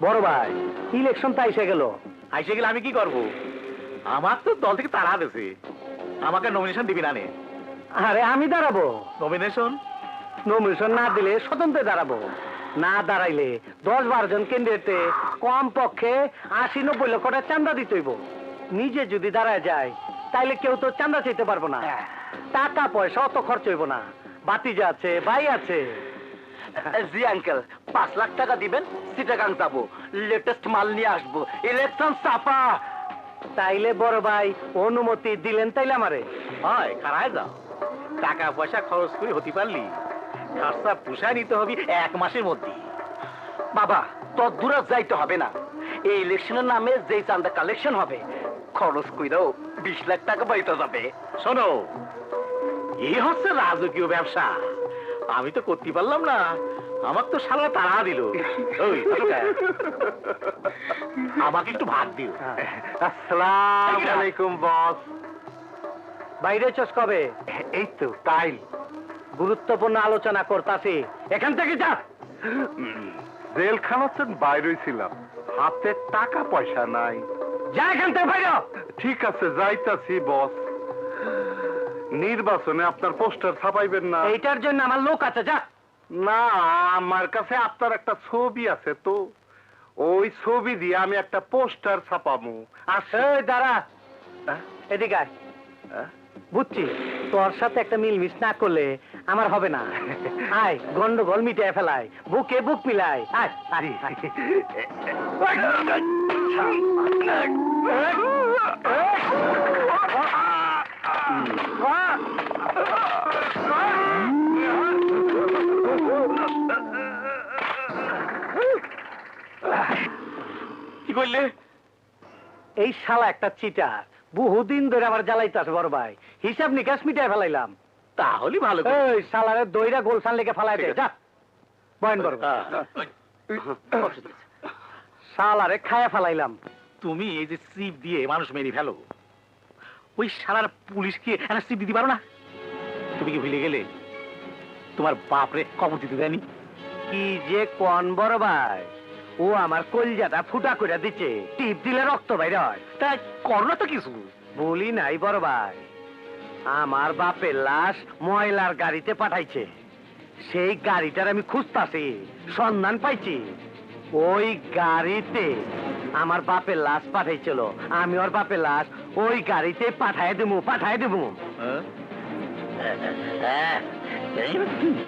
বড় ভাই ইলেকশন তো আইসে গেল। আইসে গেলে আমি কি করব? আমার তো দল থেকে তাড়া দিছে, আমাকে নমিনেশন দিবি না নে? আরে আমি দাঁড়াবো। নমিনেশন নমিনেশন না দিলে স্বতন্ত্র দাঁড়াবো। না দাঁড়াইলে 10-12 জন ক্যান্ডিডেটে কম পক্ষে 80-90 লক্ষ টাকা চাঁদা দিতে হইব। নিজে যদি দাঁড়ায় যায় তাইলে কেউ তো চাঁদা চাইতে পারবো না। টাকা পয়সা অত খরচ হইব না। বাতিজা আছে, ভাই আছে। জি আঙ্কেল, 5 লাখ টাকা দিবেন, চিটাগাং যাবো, লেটেস্ট মাল নিয়ে আসবো, ইলেকশন চাপা। তাইলে বড় ভাই অনুমতি দিলেন তাইলে আমারে? হয় খারায় যাও, টাকা পয়সা খরচ করে হতে পারলি খরচা পোষায় নিতে হবে 1 মাসের মধ্যে। বাবা, তোর দূরে যাইতে হবে না। এই ইলেকশনের নামে যেই চান্দা কালেকশন হবে, খরচ কইরাও 20 লাখ টাকা পাইতে যাবে। শোনো, এই হচ্ছে রাজকীয় ব্যবসা, আমি তো করতে পারলাম না, আমার তো সারা তাড়া দিল। ওই, আমাকে একটু ভাত দিও। আসসালামু আলাইকুম বস। বাইরে চস কবে? এই তো তাই। গুরুত্বপূর্ণ আলোচনা করতাছি, এখান থেকে যা। জেলখানাতেন বাইরে ছিলাম, হাতে টাকা পয়সা নাই। যা এখান থেকে বাইরে। ঠিক আছে, যাইতাছি বস। নির্বাচনে আপনার পোস্টার ছাপাইবেন না? এইটার জন্য আমার লোক আছে, যা। না, আমার কাছে আপনার একটা ছবি আছে তো, ওই ছবি দিয়ে আমি একটা পোস্টার ছাপাবো। এই দাঁড়া, এদিকে আয়। বুঝছি তোর সাথে একটা মিলমিশ না করলে আমার হবে না। আয়, গন্ডগোল মিটিয়ে ফেলাই, বুকে বুক মিলাই। আয়, আয়, আয়। কি করলে? এই শালা একটা চিটার, বহুদিন ধরে আমার জ্বালাইতেছে বড় ভাই। হিসাব নিকাশ মিটাই ফেলাইলাম। তাহলে ভালো। এই শালারে দইরা গোলসান লেগে ফেলাই দে, যা। বয়ন বড় ভাই। শালারে খায়া ফেলাইলাম। তুমি এই যে সিপ দিয়ে মানুষ মেরে ফেলো, ওই সারার পুলিশকে একটা সিপ দিতে পারো না? তুমি কি ভুলে গেলে তোমার বাপরে কবর দিতে দেয়নি? কি যে কোন বড় ভাই, ও আমার কলজাটা ফুটা করে দিচ্ছে, টিপ দিলে রক্ত বাইরে হয়। তাই করো না তো কিছু। বলি নাই বড় ভাই, আমার বাপের লাশ ময়লার গাড়িতে পাঠাইছে, সেই গাড়িটার আমি খুঁজতাছি, সন্ধান পাইছি। ওই গাড়িতে আমার বাপের লাশ পাঠাইছিল, আমি ওর বাপের লাশ ওই গাড়িতে পাঠাই দেবো।